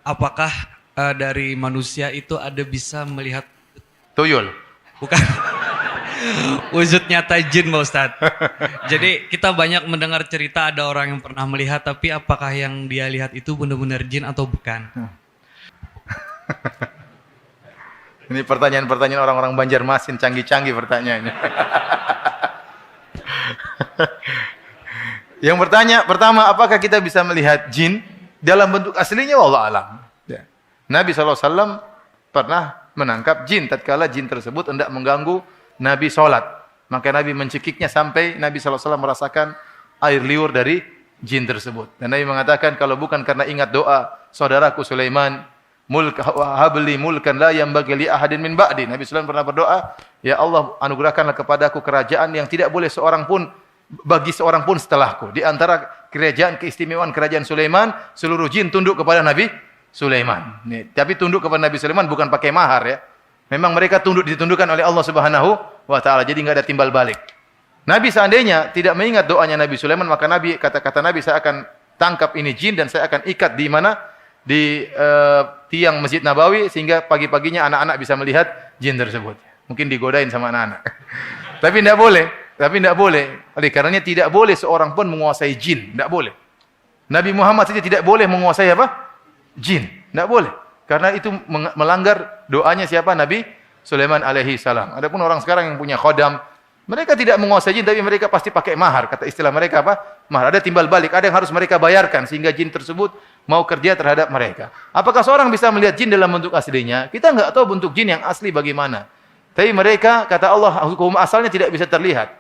apakah dari manusia itu ada bisa melihat Tuyul. bukan wujud nyata jin, Pak Ustadz? Jadi kita banyak mendengar cerita ada orang yang pernah melihat, tapi apakah yang dia lihat itu benar-benar jin atau bukan? Ini pertanyaan-pertanyaan orang-orang Banjarmasin, canggih-canggih pertanyaannya. Yang pertama, apakah kita bisa melihat jin dalam bentuk aslinya? Wallahu a'lam. Ya. Nabi SAW pernah menangkap jin tatkala jin tersebut hendak mengganggu Nabi sholat. Maka Nabi mencekiknya sampai Nabi SAW merasakan air liur dari jin tersebut. Dan Nabi mengatakan, kalau bukan karena ingat doa saudaraku Sulaiman, habli mulkan la yanbaghi li ahadin min ba'di. Nabi SAW pernah berdoa, ya Allah anugerahkanlah kepadaku kerajaan yang tidak boleh seorang pun bagi seorang pun setelahku. Di antara kerajaan keistimewaan kerajaan Sulaiman, seluruh jin tunduk kepada Nabi Sulaiman. Nih, tapi tunduk kepada Nabi Sulaiman bukan pakai mahar ya. Memang mereka ditundukkan oleh Allah Subhanahu wa taala. Jadi enggak ada timbal balik. Nabi seandainya tidak mengingat doanya Nabi Sulaiman, maka Nabi kata Nabi, saya akan tangkap ini jin dan saya akan ikat di mana? Di tiang Masjid Nabawi sehingga pagi-paginya anak-anak bisa melihat jin tersebut. Mungkin digodain sama anak-anak. Tapi tidak boleh. Oleh karenanya tidak boleh seorang pun menguasai jin, tidak boleh. Nabi Muhammad saja tidak boleh menguasai apa? Jin, tidak boleh. Karena itu melanggar doanya siapa? Nabi Sulaiman alaihi salam. Adapun orang sekarang yang punya khodam, mereka tidak menguasai jin tapi mereka pasti pakai mahar. Kata istilah mereka apa? Mahar. Ada timbal balik, ada yang harus mereka bayarkan sehingga jin tersebut mau kerja terhadap mereka. Apakah seorang bisa melihat jin dalam bentuk aslinya? Kita enggak tahu bentuk jin yang asli bagaimana. Tapi mereka, kata Allah, hukum asalnya tidak bisa terlihat.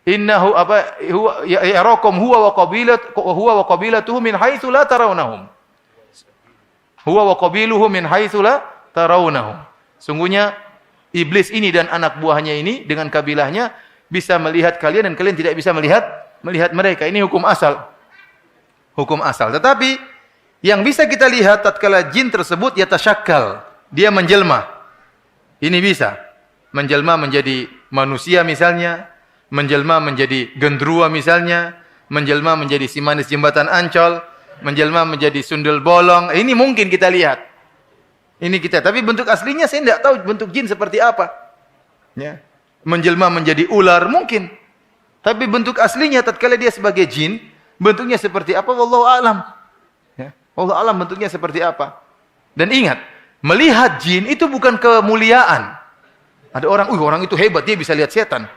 Innahu huwa yarakum huwa wa qabilatuhu min haitsu la tarawnahum. Huwa wa qabiluhu min haitsu la tarawnahum. Sungguhnya iblis ini dan anak buahnya ini dengan kabilahnya bisa melihat kalian dan kalian tidak bisa melihat mereka. Ini hukum asal. Hukum asal. Tetapi yang bisa kita lihat tatkala jin tersebut yatasyakkal, dia menjelma. Ini bisa menjelma menjadi manusia misalnya, menjelma menjadi gendruwo misalnya, menjelma menjadi si manis jembatan Ancol, menjelma menjadi sundel bolong. Ini mungkin kita lihat. Ini kita. Tapi bentuk aslinya saya tidak tahu bentuk jin seperti apa. Ya. Menjelma menjadi ular mungkin. Tapi bentuk aslinya tatkala dia sebagai jin, bentuknya seperti apa? Wallahu a'lam. Ya. Wallahu a'lam bentuknya seperti apa. Dan ingat, melihat jin itu bukan kemuliaan. Ada orang itu hebat, dia bisa lihat setan.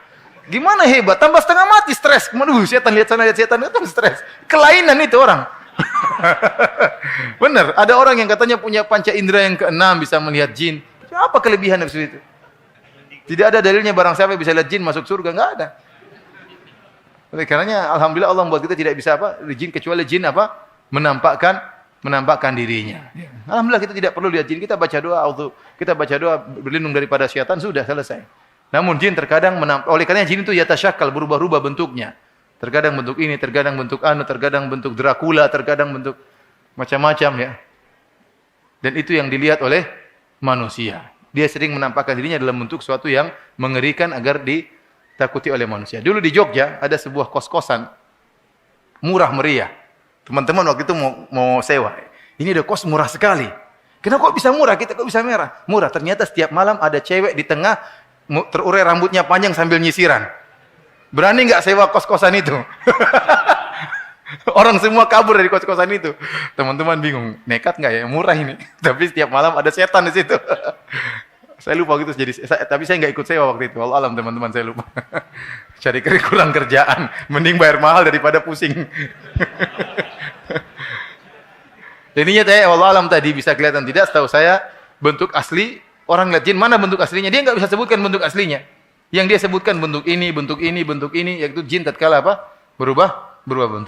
Gimana hebat? Tambah setengah mati, stres. Setan lihat sana, lihat setan, itu stres. Kelainan itu orang. Benar, ada orang yang katanya punya panca indera yang keenam bisa melihat jin. Apa kelebihan dari situ? Tidak ada dalilnya barang siapa bisa lihat jin masuk surga, enggak ada. Oleh karenanya alhamdulillah Allah membuat kita tidak bisa jin kecuali jin menampakkan dirinya. Alhamdulillah kita tidak perlu lihat jin, kita baca doa berlindung daripada syaitan, sudah selesai. Namun jin terkadang oleh karenanya jin itu yatasyakkal, berubah-ubah bentuknya. Terkadang bentuk ini, terkadang bentuk terkadang bentuk Dracula, terkadang bentuk macam-macam ya. Dan itu yang dilihat oleh manusia. Dia sering menampakkan dirinya dalam bentuk suatu yang mengerikan agar ditakuti oleh manusia. Dulu di Jogja ada sebuah kos-kosan murah meriah. Teman-teman waktu itu mau sewa. Ini ada kos murah sekali. Kenapa kok bisa murah? Kita kok bisa murah? Ternyata setiap malam ada cewek di tengah terurai rambutnya panjang sambil nyisiran. Berani nggak sewa kos-kosan itu? Orang semua kabur dari kos-kosan itu. Teman-teman bingung, nekat nggak ya? Murah ini. Tapi setiap malam ada setan di situ. Saya lupa gitu. Tapi saya nggak ikut sewa waktu itu. Wallahu alam teman-teman, saya lupa. Cari kurang kerjaan. Mending bayar mahal daripada pusing. Jadinya wallahu alam tadi bisa kelihatan tidak? Setahu saya bentuk asli orang lihat jin mana bentuk aslinya? Dia nggak bisa sebutkan bentuk aslinya. Yang dia sebutkan bentuk ini, yaitu jin tatkala berubah bentuk.